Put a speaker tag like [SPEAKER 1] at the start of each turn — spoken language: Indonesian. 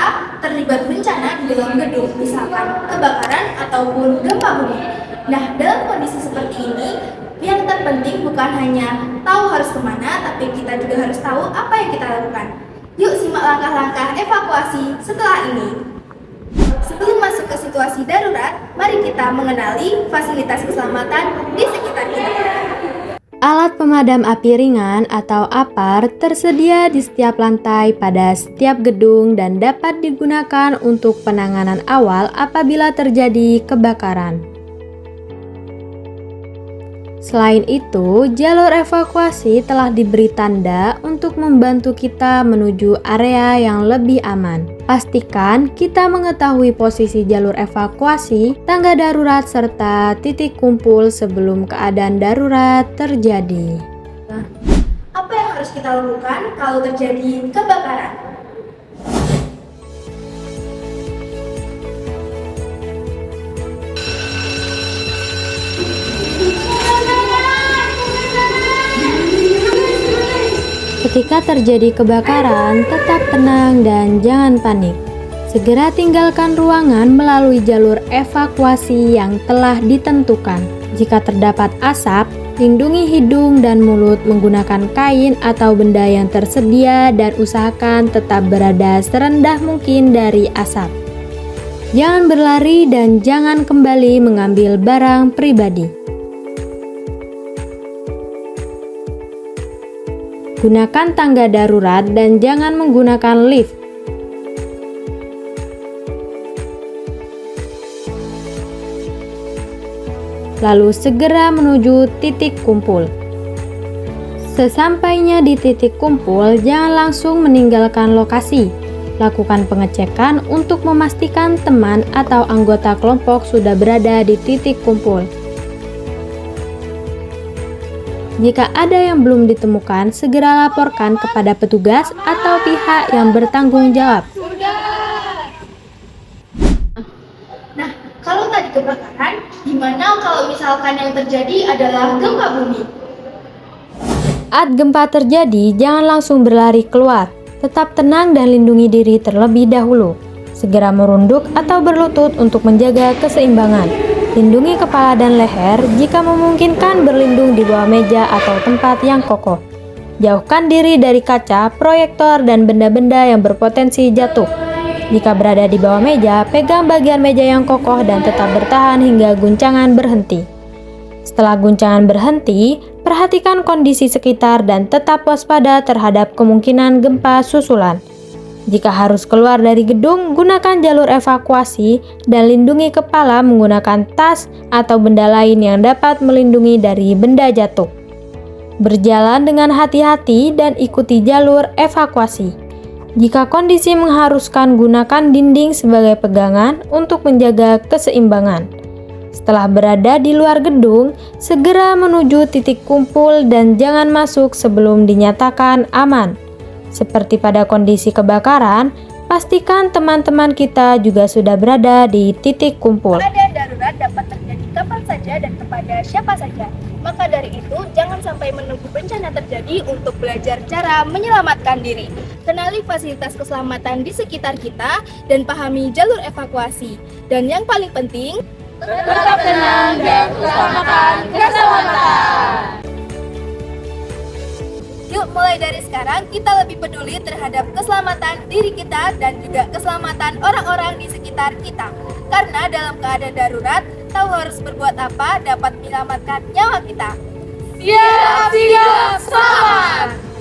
[SPEAKER 1] kita terlibat bencana di dalam gedung, misalkan kebakaran ataupun gempa bumi. Nah, dalam kondisi seperti ini, yang terpenting bukan hanya tahu harus kemana, tapi kita juga harus tahu apa yang kita lakukan. Yuk simak langkah-langkah evakuasi setelah ini. Sebelum masuk ke situasi darurat, mari kita mengenali fasilitas keselamatan di sekitar kita.
[SPEAKER 2] Alat pemadam api ringan atau APAR tersedia di setiap lantai pada setiap gedung dan dapat digunakan untuk penanganan awal apabila terjadi kebakaran. Selain itu, jalur evakuasi telah diberi tanda untuk membantu kita menuju area yang lebih aman. Pastikan kita mengetahui posisi jalur evakuasi, tangga darurat, serta titik kumpul sebelum keadaan darurat terjadi.
[SPEAKER 1] Apa yang harus kita lakukan kalau terjadi kebakaran?
[SPEAKER 2] Ketika terjadi kebakaran, tetap tenang dan jangan panik. Segera tinggalkan ruangan melalui jalur evakuasi yang telah ditentukan. Jika terdapat asap, lindungi hidung dan mulut menggunakan kain atau benda yang tersedia dan usahakan tetap berada serendah mungkin dari asap. Jangan berlari dan jangan kembali mengambil barang pribadi. Gunakan tangga darurat dan jangan menggunakan lift. Lalu segera menuju titik kumpul. Sesampainya di titik kumpul, jangan langsung meninggalkan lokasi. Lakukan pengecekan untuk memastikan teman atau anggota kelompok sudah berada di titik kumpul. Jika ada yang belum ditemukan, segera laporkan kepada petugas atau pihak yang bertanggung jawab.
[SPEAKER 1] Nah, kalau tadi kebakaran, gimana kalau misalkan yang terjadi adalah gempa bumi?
[SPEAKER 2] Saat gempa terjadi, jangan langsung berlari keluar. Tetap tenang dan lindungi diri terlebih dahulu. Segera merunduk atau berlutut untuk menjaga keseimbangan. Lindungi kepala dan leher, jika memungkinkan berlindung di bawah meja atau tempat yang kokoh. Jauhkan diri dari kaca, proyektor, dan benda-benda yang berpotensi jatuh. Jika berada di bawah meja, pegang bagian meja yang kokoh dan tetap bertahan hingga guncangan berhenti. Setelah guncangan berhenti, perhatikan kondisi sekitar dan tetap waspada terhadap kemungkinan gempa susulan. Jika harus keluar dari gedung, gunakan jalur evakuasi dan lindungi kepala menggunakan tas atau benda lain yang dapat melindungi dari benda jatuh. Berjalan dengan hati-hati dan ikuti jalur evakuasi. Jika kondisi mengharuskan, gunakan dinding sebagai pegangan untuk menjaga keseimbangan. Setelah berada di luar gedung, segera menuju titik kumpul dan jangan masuk sebelum dinyatakan aman. Seperti pada kondisi kebakaran, pastikan teman-teman kita juga sudah berada di titik kumpul.
[SPEAKER 1] Keadaan darurat dapat terjadi kapan saja dan kepada siapa saja. Maka dari itu, jangan sampai menunggu bencana terjadi untuk belajar cara menyelamatkan diri. Kenali fasilitas keselamatan di sekitar kita dan pahami jalur evakuasi. Dan yang paling penting,
[SPEAKER 3] tetap tenang dan utamakan keselamatan.
[SPEAKER 1] Yuk mulai dari sekarang kita lebih peduli terhadap keselamatan diri kita dan juga keselamatan orang-orang di sekitar kita. Karena dalam keadaan darurat, tahu harus berbuat apa dapat menyelamatkan nyawa kita.
[SPEAKER 3] Siap, selamat!